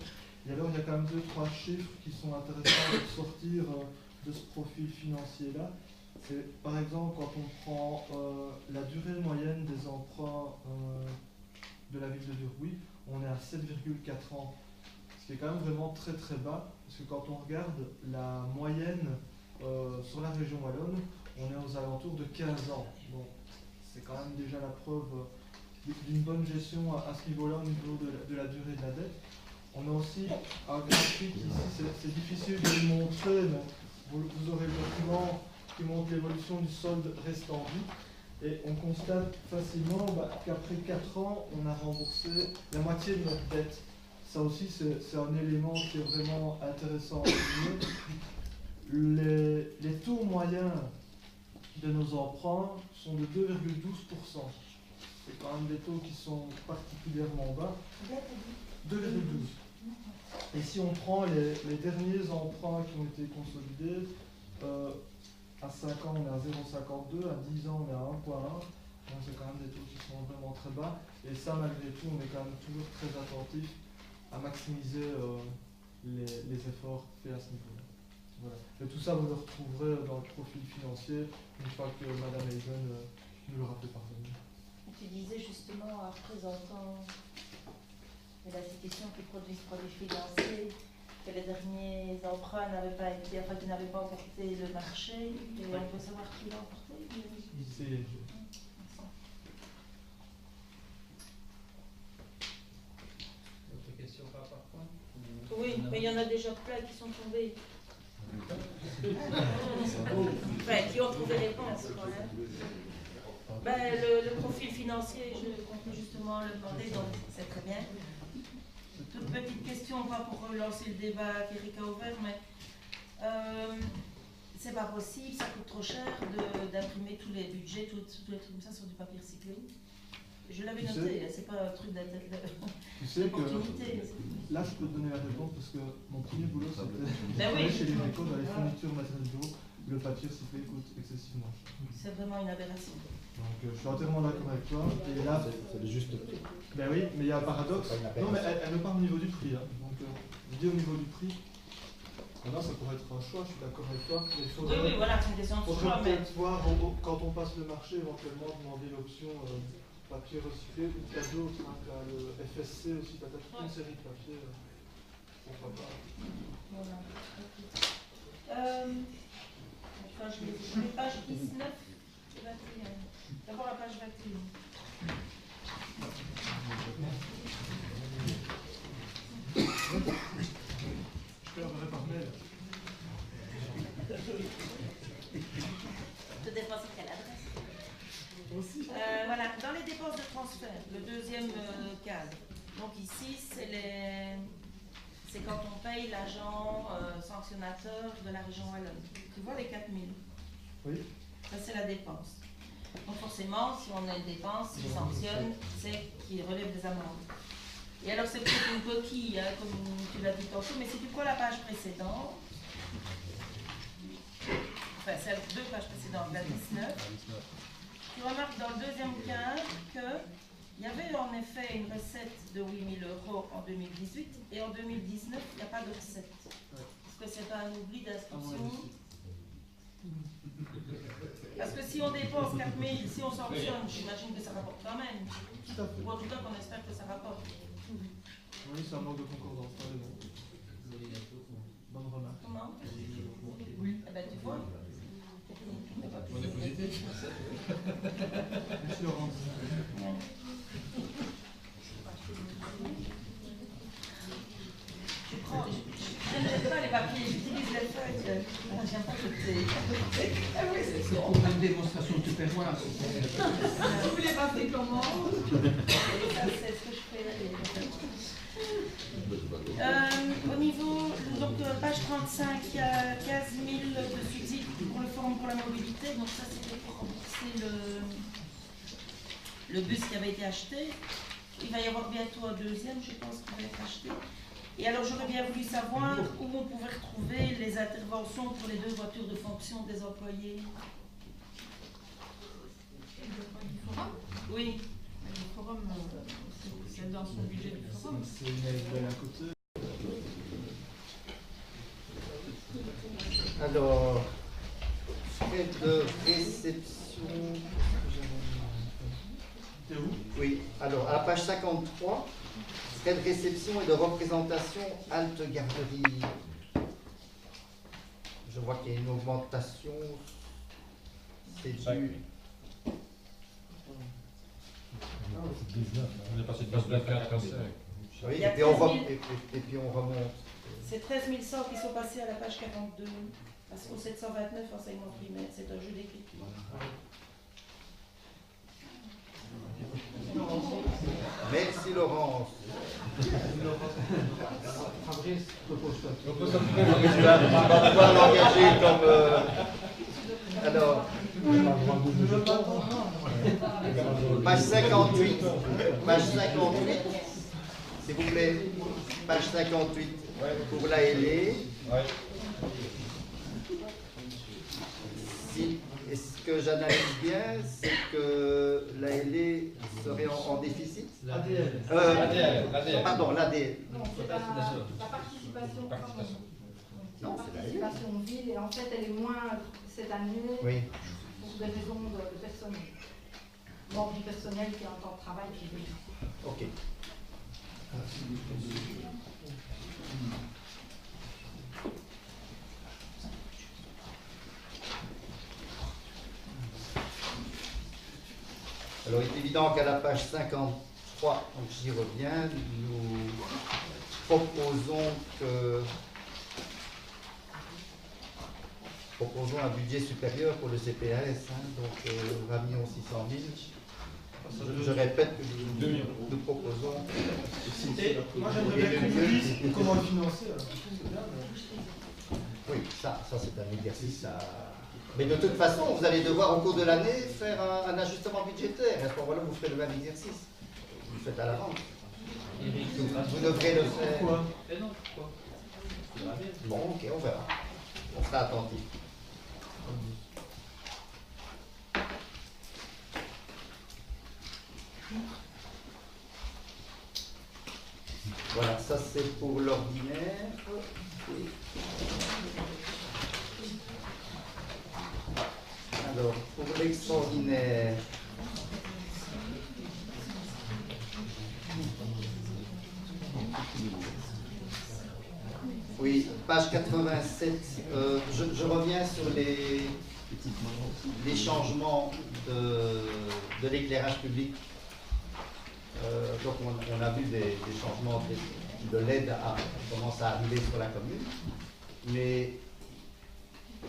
Speaker 7: Et alors il y a quand même 2-3 chiffres qui sont intéressants de sortir de ce profil financier-là. C'est par exemple quand on prend la durée moyenne des emprunts de la ville de Durbuy, on est à 7,4 ans. Ce qui est quand même vraiment très très bas, parce que quand on regarde la moyenne sur la région wallonne, on est aux alentours de 15 ans. Donc c'est quand même déjà la preuve d'une bonne gestion à ce niveau-là, au niveau de la durée de la dette. On a aussi un graphique ici, c'est difficile de le montrer, mais vous aurez le document qui montre l'évolution du solde restant vie. Et on constate facilement qu'après 4 ans, on a remboursé la moitié de notre dette. Ça aussi, c'est un élément qui est vraiment intéressant à souligner. Les taux moyens de nos emprunts sont de 2,12%. C'est quand même des taux qui sont particulièrement bas. 2,12. Et si on prend les derniers emprunts qui ont été consolidés, à 5 ans on est à 0,52, à 10 ans on est à 1,1. Donc c'est quand même des taux qui sont vraiment très bas. Et ça, malgré tout, on est quand même toujours très attentif à maximiser les efforts faits à ce niveau-là. Voilà. Et tout ça, vous le retrouverez dans le profil financier une fois que Madame Hagen nous l'aura fait parvenir.
Speaker 10: Tu disais justement en représentant de l'institution qui produit ce produit financier que les derniers emprunts n'avaient pas été, enfin, qu'ils n'avaient pas emporté le marché, et on peut savoir qui l'a emporté.
Speaker 7: C'est
Speaker 2: Autre question par rapport.
Speaker 10: Oui, mais il y en a déjà plein qui sont tombés. Enfin, qui ont trouvé réponse quand même. Ben, le profil financier, je comptais justement le demander, donc c'est très bien. Toute petite question, pas pour relancer le débat qu'Eric a ouvert, mais c'est pas possible, ça coûte trop cher d'imprimer tous les budgets, tous les trucs comme ça sur du papier recyclé. Je l'avais noté, c'est pas un truc d'opportunité.
Speaker 7: Tu sais que là, je peux te donner la réponse parce que mon premier boulot, c'était chez les écoles, dans les fournitures matérielles de bureau, le papier recyclé coûte excessivement cher.
Speaker 10: C'est vraiment une aberration.
Speaker 7: Donc je suis entièrement d'accord avec toi. Et là,
Speaker 11: c'est le juste prix.
Speaker 7: Ben oui, mais il y a un paradoxe. Non, mais elle me parle au niveau du prix. Hein. Donc je dis au niveau du prix. Maintenant, ça pourrait être un choix, je suis d'accord avec toi.
Speaker 10: Oui, voilà, c'est une question de choix.
Speaker 7: Peut-être voir, quand on passe le marché, éventuellement demander l'option papier recyclé ou cadeau, hein, le FSC aussi, tu as toute une série de papiers. Pourquoi pas.
Speaker 10: Voilà. Enfin, je les pages 19 et 21. D'abord la page 21.
Speaker 7: Je te l'enverrai par mail.
Speaker 10: Tout dépend sur quelle adresse. Voilà, dans les dépenses de transfert, le deuxième cadre. Donc ici, c'est quand on paye l'agent sanctionnateur de la région wallonne. Tu vois les 4 000.
Speaker 7: Oui.
Speaker 10: Ça, c'est la dépense. Donc forcément, si on a une dépense, qui sanctionne, c'est qui relève des amendes. Et alors, c'est peut-être une coquille, hein, comme tu l'as dit tantôt, mais si tu prends la page précédente, enfin, c'est 2 pages précédentes, la 19, tu remarques dans le deuxième cadre qu'il y avait en effet une recette de 8 000 € en 2018, et en 2019, il n'y a pas de recette. Est-ce que c'est pas un oubli d'inscription? Parce que si on dépense 4 000, si on sanctionne, j'imagine que ça rapporte quand même.
Speaker 7: Tout à fait.
Speaker 10: Ou en tout cas qu'on espère que ça rapporte.
Speaker 7: Oui, c'est un manque de concordance. Bonne remarque.
Speaker 10: Comment? Oui. Eh ben tu vois.
Speaker 1: On est positif.
Speaker 7: Merci Laurence.
Speaker 10: Je ne jette pas les papiers, j'utilise les feuilles. J'aime pas jeter.
Speaker 2: C'est pour une démonstration de tupperware.
Speaker 10: Vous voulez pas faire comment? Ça, c'est ce que je fais. Au niveau, donc page 35, il y a 15 000 de subsides pour le Forum pour la mobilité. Donc ça, c'était pour rembourser le bus qui avait été acheté. Il va y avoir bientôt un deuxième, je pense, qui va être acheté. Et alors, j'aurais bien voulu savoir où on pouvait retrouver les interventions pour les 2 voitures de fonction des employés. Oui.
Speaker 9: Le forum, c'est dans son budget du forum.
Speaker 7: C'est une à côté.
Speaker 5: Alors, frais de réception.
Speaker 7: T'es où?
Speaker 5: Oui, alors à la page 53, frais de réception et de représentation halte garderie. Je vois qu'il y a une augmentation. C'est dû.
Speaker 1: On est passé de 24 à 5.
Speaker 5: Oui,
Speaker 10: Il y a
Speaker 5: et puis on
Speaker 10: 13 000.
Speaker 5: et puis on remonte.
Speaker 10: C'est 13 100 qui sont passés à la page 42. Parce qu'au 729, enseignement primaire, c'est un jeu d'écriture.
Speaker 5: Merci Laurence.
Speaker 3: Fabrice, propose-toi.
Speaker 5: Tu vas pouvoir l'engager comme... alors, page 58. Page 58, s'il vous plaît. Page 58 pour l'ALE. Et ce que j'analyse bien, c'est que l'ALE serait en déficit.
Speaker 3: ADL.
Speaker 5: Pardon, l'ADL.
Speaker 8: Non, c'est la participation.
Speaker 5: Non, c'est l'ALE.
Speaker 8: Participation ville, et en fait, elle est moins cette année
Speaker 5: Oui.
Speaker 8: pour des raisons de personnel. Membre du personnel qui a un temps de travail qui est déficit.
Speaker 5: Ok. Alors, il est évident qu'à la page 53, donc j'y reviens, nous proposons un budget supérieur pour le CPAS, donc 20 600 000. Je répète que nous proposons.
Speaker 7: Et moi j'aimerais bien qu'on nous dise comment le financer.
Speaker 5: Oui, ça c'est un exercice à... Mais de toute façon, vous allez devoir au cours de l'année faire un ajustement budgétaire. À ce moment-là, vous ferez le même exercice. Vous le faites à l'avance. Vous devrez le faire.
Speaker 2: Pourquoi? Mais non, pourquoi?
Speaker 5: Bon, ok, on verra. On sera attentif. Voilà, ça c'est pour l'ordinaire. Alors, pour l'extraordinaire, oui, page 87, je reviens sur les changements de l'éclairage public. Donc on a vu des changements de l'aide commence à arriver sur la commune, mais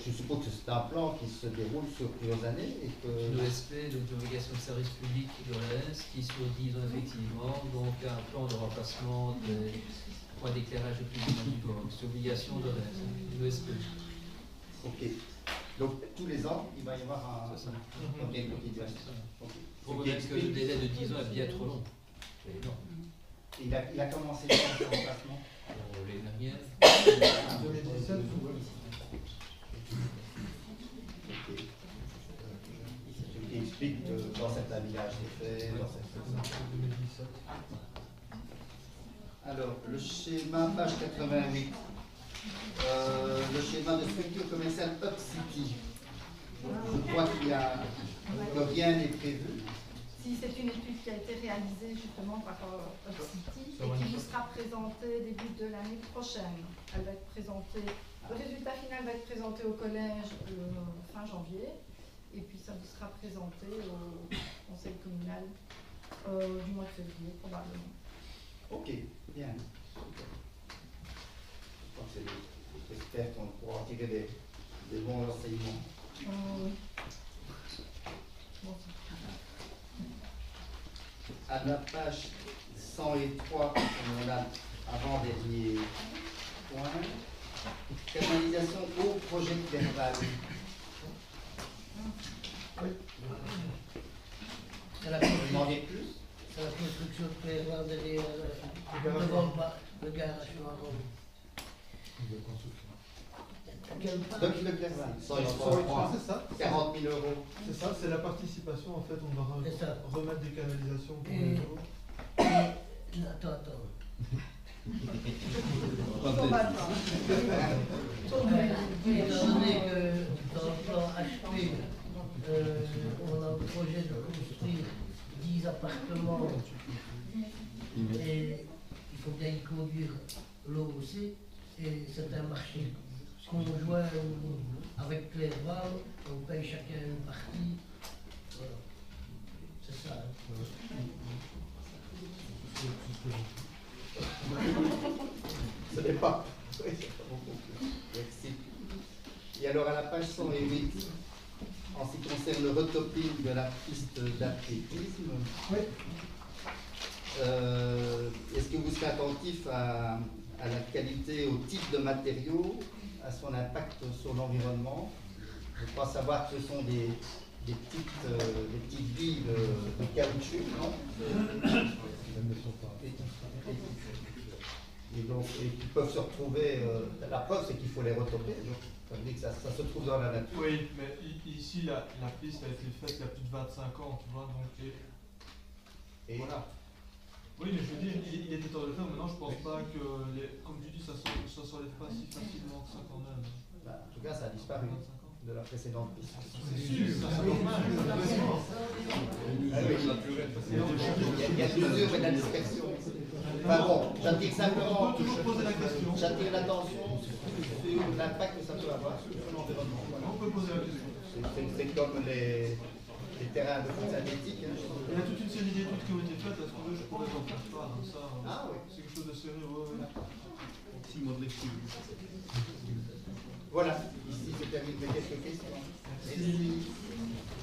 Speaker 5: je suppose que c'est un plan qui se déroule sur plusieurs années et que...
Speaker 2: L'OSP, donc l'obligation de service public de l'ES, qui sur 10 ans effectivement, donc un plan de remplacement des points d'éclairage public du port, c'est obligation de l'OSP.
Speaker 5: Ok. Donc tous les ans, il va y avoir un...
Speaker 2: C'est ça.
Speaker 5: Ok, quotidien. Ok.
Speaker 2: Pour vous dire que le délai de 10 ans est bien trop long. C'est énorme.
Speaker 5: Il a commencé le remplacement
Speaker 2: L'année dernière.
Speaker 3: 2017,
Speaker 5: ce qui explique que dans certains villages c'est fait, dans certains...
Speaker 3: 2017.
Speaker 5: Alors, le schéma, page 88. Le schéma de structure commerciale Up City. Je crois que rien n'est prévu.
Speaker 8: Si c'est une étude qui a été réalisée justement par Upcity et qui vous sera présentée début de l'année prochaine. Elle va être présentée, le résultat final va être présenté au collège fin janvier et puis ça vous sera présenté au conseil communal du mois de février probablement.
Speaker 5: Ok, bien. J'espère qu'on pourra en tirer des bons enseignements.
Speaker 8: Bon,
Speaker 5: à la page 103, on a avant-dernier point. Canalisation au projet de Clerval.
Speaker 6: C'est la
Speaker 5: Vous demandez plus?
Speaker 6: C'est la construction de Clerval derrière devant le garage sur la route.
Speaker 5: Donc le Clerval,
Speaker 7: 103, c'est ça?
Speaker 5: 40 000 €.
Speaker 7: C'est ça, c'est la participation en fait, on va
Speaker 6: C'est ça.
Speaker 7: remettre des canalisations pour
Speaker 6: Et-
Speaker 7: les eaux.
Speaker 6: Attends. Étant donné que dans le plan HP, on a le projet de construire 10 appartements et il faut bien y conduire l'eau aussi, et c'est un marché conjoint avec Clerval, on paye chacun une partie. Voilà. C'est ça.
Speaker 5: Ce n'est pas. Oui, c'est pas beaucoup. Merci. Et alors à la page 108, en ce qui concerne le retopping de la piste d'athlétisme,
Speaker 3: Oui.
Speaker 5: est-ce que vous serez attentif à la qualité, au type de matériaux, à son impact sur l'environnement? Je crois savoir que ce sont des petites billes de caoutchouc, non? Et donc, qui peuvent se retrouver, la preuve c'est qu'il faut les retoper, donc ça veut dire que ça se trouve dans la nature.
Speaker 7: Oui, mais ici la piste a été faite il y a plus de 25 ans, tu vois, donc et voilà. Oui, mais je veux dire, il était temps de le faire, maintenant je pense pas que, comme tu dis, ça s'enlève pas si facilement que ça quand même.
Speaker 5: Bah, en tout cas, ça a disparu de la précédente piste.
Speaker 7: C'est sûr, ça c'est normal.
Speaker 5: Il y a de mesures et de la dispersion. Enfin bon, j'attire simplement, j'attire l'attention sur l'impact que ça peut avoir sur l'environnement. Voilà.
Speaker 7: On peut poser la question.
Speaker 5: C'est comme les terrains de foot synthétiques. Hein.
Speaker 7: Il y a toute une série d'études qui ont été faites, est-ce que je pourrais t'en faire part, hein, ça,
Speaker 5: oui.
Speaker 7: c'est quelque chose de sérieux.
Speaker 5: Voilà, ici je termine mes quelques questions.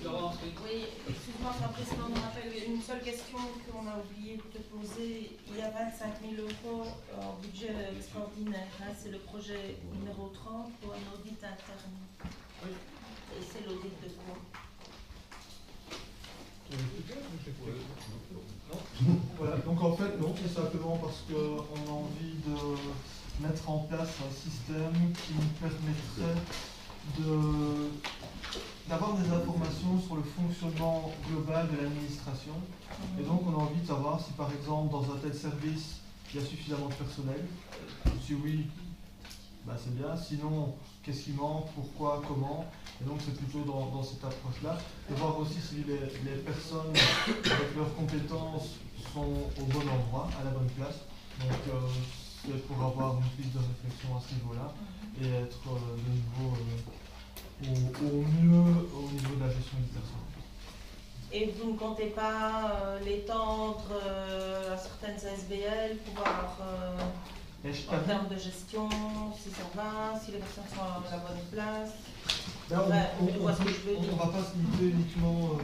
Speaker 10: Laurence, oui, excuse-moi, Fabrice, on me rappelle une seule question qu'on a oublié de te poser. Il y a 25 000 € en budget extraordinaire. Hein, c'est le projet numéro 30 pour un audit interne.
Speaker 7: Oui.
Speaker 10: Et c'est l'audit de quoi?
Speaker 7: Voilà, donc en fait, non, c'est simplement parce qu'on a envie de mettre en place un système qui nous permettrait d'avoir des informations sur le fonctionnement global de l'administration. Et donc on a envie de savoir si par exemple dans un tel service il y a suffisamment de personnel. Si oui, bah c'est bien. Sinon, qu'est-ce qui manque, pourquoi, comment. Et donc c'est plutôt dans cette approche-là. De voir aussi si les personnes avec leurs compétences sont au bon endroit, à la bonne place. Donc c'est pour avoir une piste de réflexion à ce niveau-là et être de nouveau au mieux au niveau de la gestion du personnel.
Speaker 10: Et vous ne comptez pas l'étendre à certaines ASBL, pouvoir, en termes de gestion, si ça va, si les personnes sont à la bonne place?
Speaker 7: Ben, on ne va pas se limiter uniquement au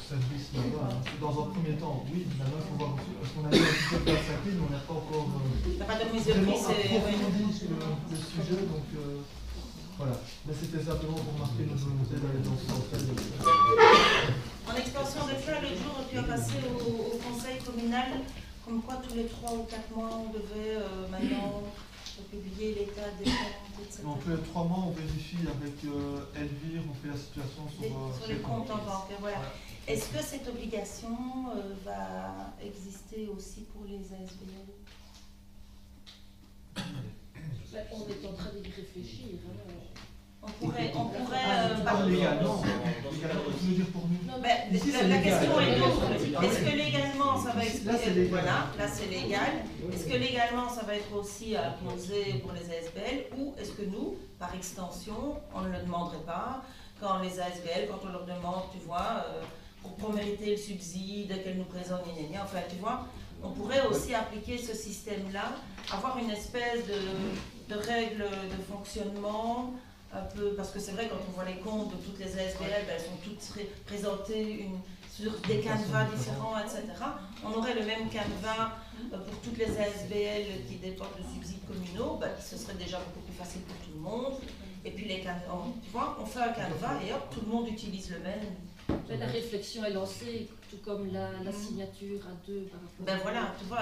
Speaker 7: service là-bas. Dans un premier temps, oui, maintenant il faut voir aussi, parce qu'on a eu un petit peu de 25 000, mais on n'a pas encore vraiment approfondi le sujet, donc voilà. Mais c'était simplement pour marquer notre volonté d'aller dans ce sens-là.
Speaker 10: En extension de ça, le jour où tu as passé au conseil communal, comme quoi tous les 3 ou 4 mois, on devait maintenant publier l'état des comptes, etc.
Speaker 7: Donc tous les 3 mois, on vérifie avec Elvire, on fait la situation sur
Speaker 10: les comptes en banque. Voilà. Est-ce que cette obligation va exister aussi pour les ASBL?
Speaker 6: On est en train d'y réfléchir.
Speaker 10: On pourrait
Speaker 7: légalement, tu veux dire pour nous?
Speaker 10: Non, la question est autre. Est-ce que légalement ça va être... Voilà, là c'est légal. Est-ce que légalement ça va être aussi imposé pour les ASBL ou est-ce que nous, par extension, on ne le demanderait pas quand les ASBL, quand on leur demande, tu vois, pour mériter le subside, qu'elles nous présentent, enfin tu vois, on pourrait aussi appliquer ce système-là, avoir une espèce de règle de fonctionnement, un peu, parce que c'est vrai, quand on voit les comptes de toutes les ASBL, elles sont toutes présentées sur des canevas différents, etc. On aurait le même canevas pour toutes les ASBL qui dépendent de subsides communaux, ce serait déjà beaucoup plus facile pour tout le monde. Et puis les canevas, tu vois, on fait un canevas et hop, tout le monde utilise le même.
Speaker 6: Mais la réflexion est lancée, tout comme la signature à deux par rapport
Speaker 10: ben voilà, tu vois,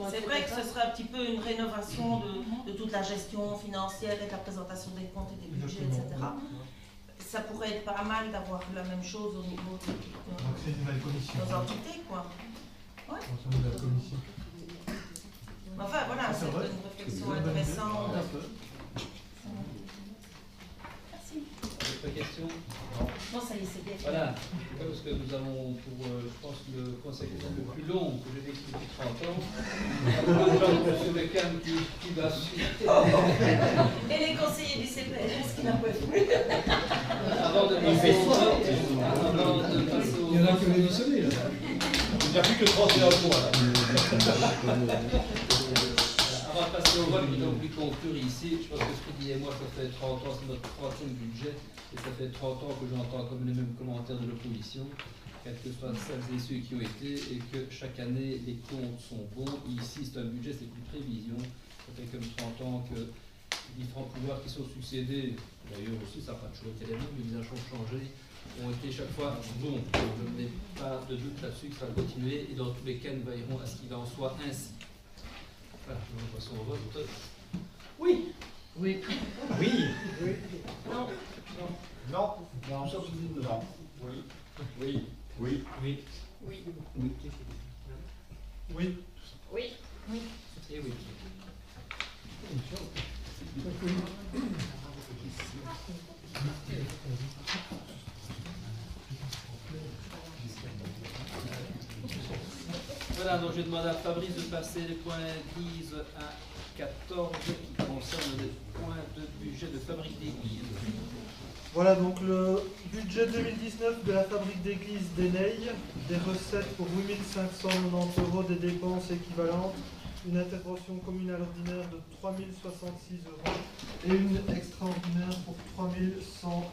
Speaker 10: c'est vrai que ce serait un petit peu une rénovation de toute la gestion financière et de la présentation des comptes et des budgets, etc. Ça pourrait être pas mal d'avoir la même chose au niveau de nos entités, quoi. Ouais. Enfin voilà, c'est une réflexion intéressante. Merci.
Speaker 2: D'autres questions?
Speaker 10: Non, ça y est, c'est bien.
Speaker 2: Voilà, parce que nous avons pour, je pense, le conseil le plus long que j'ai vécu depuis 30 ans. Sur le CAM qui va suivre.
Speaker 10: Et les conseillers du CPS qui n'en peuvent plus.
Speaker 2: Avant de passer au vote,
Speaker 11: il y en a qui ont démissionné là.
Speaker 1: Il n'y a plus que 31 points là.
Speaker 2: Avant de passer au vote, qui donc plus conclure ici, je pense que Freddy et moi, ça fait 30 ans, c'est notre 30e budget. Et ça fait 30 ans que j'entends comme les mêmes commentaires de l'opposition. quels que soient celles et ceux qui ont été, et que chaque année les comptes sont bons. Ici, c'est un budget, c'est une prévision. Ça fait comme 30 ans que les différents pouvoirs qui sont succédés, d'ailleurs aussi, ça n'a pas toujours été les mêmes, les visages ont changé, ont été chaque fois bons. Je n'ai pas de doute là-dessus que ça va continuer, et dans tous les cas, nous veillerons à ce qu'il en soit ainsi. Voilà, nous passons au vote.
Speaker 6: Oui. Oui.
Speaker 11: Oui.
Speaker 4: Oui.
Speaker 6: Non.
Speaker 11: Non. Non. Sauf non. Oui. Oui. Oui.
Speaker 9: Oui.
Speaker 11: Oui.
Speaker 9: Oui.
Speaker 7: Oui.
Speaker 9: Oui.
Speaker 2: Oui. Et oui. Voilà, donc je demande à Fabrice de passer les points 10 à 14 qui concernent les points de budget de fabrique d'église.
Speaker 7: Voilà donc le budget 2019 de la fabrique d'église d'Eneille, des recettes pour 8 590 €, des dépenses équivalentes, une intervention communale ordinaire de 3 066 € et une extraordinaire pour 3 100 €.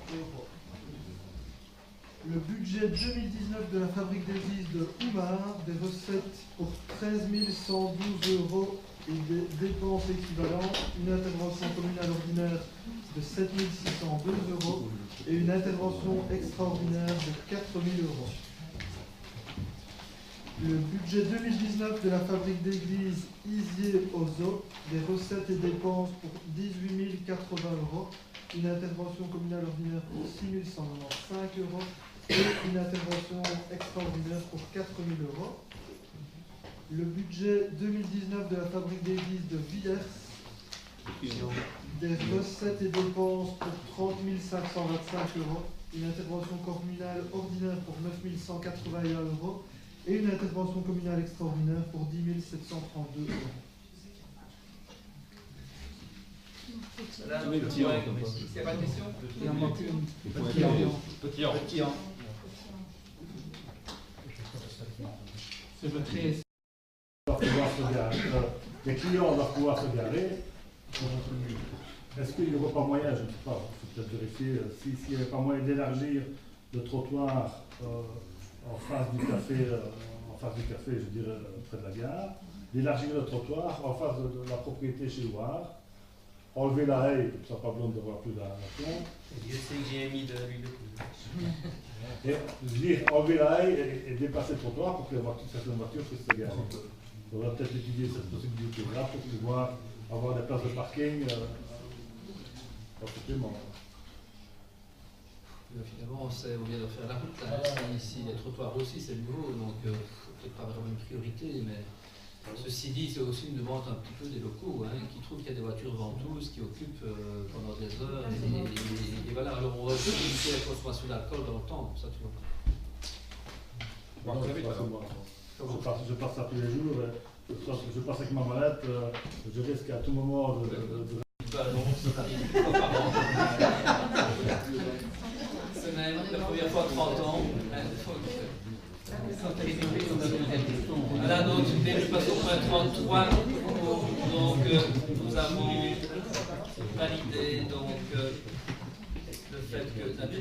Speaker 7: Le budget 2019 de la fabrique d'église de Oumar, des recettes pour 13 112 € et des dépenses équivalentes, une intervention communale ordinaire de 7 602 € et une intervention extraordinaire de 4 000 €. Le budget 2019 de la fabrique d'église Isier-Ozo, des recettes et dépenses pour 18 080 €, une intervention communale ordinaire pour 6 195 € et une intervention extraordinaire pour 4 000 €. Le budget 2019 de la fabrique d'église de Villers, des recettes et dépenses pour 30 525 €, une intervention communale ordinaire pour 9 181 € et une intervention communale extraordinaire pour 10 732 €.
Speaker 2: Là,
Speaker 11: Petit
Speaker 2: ouais,
Speaker 11: an.
Speaker 2: comme ici.
Speaker 11: Il n'y a pas de question?
Speaker 3: Il en manque une.
Speaker 11: Petit an.
Speaker 1: Petit an.
Speaker 11: Petit an.
Speaker 3: C'est le 13.
Speaker 12: Les clients doivent pouvoir se garer. Est-ce qu'il n'y aura pas moyen, je ne sais pas, il faut peut-être vérifier, s'il n'y avait pas moyen d'élargir le trottoir en face du café, je dirais, près de la gare, d'élargir le trottoir en face de la propriété chez Loire, enlever la haie, comme ça pas besoin d'avoir plus d'arrangement.
Speaker 11: Dieu sait que j'ai mis de l'huile de coude.
Speaker 12: Et je veux dire, enlever la haie et dépasser le trottoir pour que certaines voitures puissent se garer. On va peut-être étudier cette possibilité-là pour pouvoir avoir des places de parking en supplément.
Speaker 2: Finalement, on vient de faire la route là. Ici, les trottoirs aussi, c'est nouveau, donc peut-être pas vraiment une priorité, mais ceci dit, c'est aussi une demande un petit peu des locaux qui trouvent qu'il y a des voitures ventouses qui occupent pendant des heures. Et voilà, alors on va aussi limiter la consommation d'alcool dans le temps, ça tu vois.
Speaker 12: Je passe ça tous les jours, je passe avec ma mallette, je risque à tout moment de...
Speaker 2: Bah non, ça n'arrive pas par an. C'est même la première fois en 30 ans. Voilà, donc je passe au point 33. Donc nous avons validé donc, le fait que Nathalie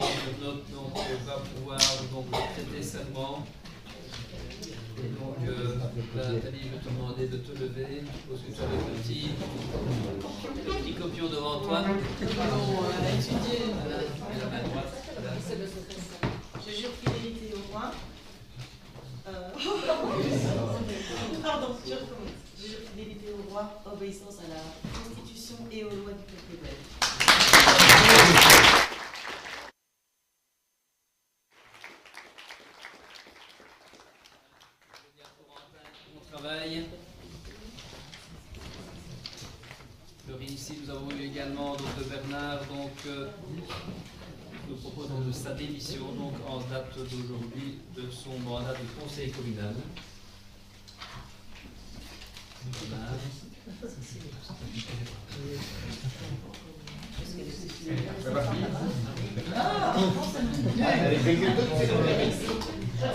Speaker 2: va pouvoir donc, traiter seulement. Et donc, Nathalie, je vais te demander de te lever, parce que tu as le petit copion devant toi.
Speaker 10: À étudier.
Speaker 2: Et la main droite. Voilà.
Speaker 10: Je jure fidélité au roi. Pardon, je recommence. Je jure fidélité au roi, obéissance à la Constitution et aux lois du peuple belge.
Speaker 2: Travail. Ici, nous avons eu également donc, de Bernard, donc nous proposons de sa démission donc, en date d'aujourd'hui de son mandat de conseil communal. Bernard.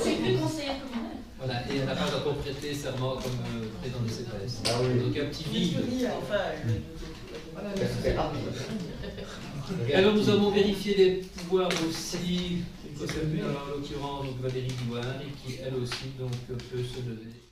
Speaker 10: C'est plus conseillère communale.
Speaker 2: Voilà, et elle n'a pas encore prêté serment comme président du CPS.
Speaker 12: Ah oui.
Speaker 2: Donc un petit vide.
Speaker 12: C'est rapide.
Speaker 2: Alors nous avons vérifié les pouvoirs aussi commune, alors en l'occurrence donc Valérie Douard, et qui elle aussi donc peut se lever.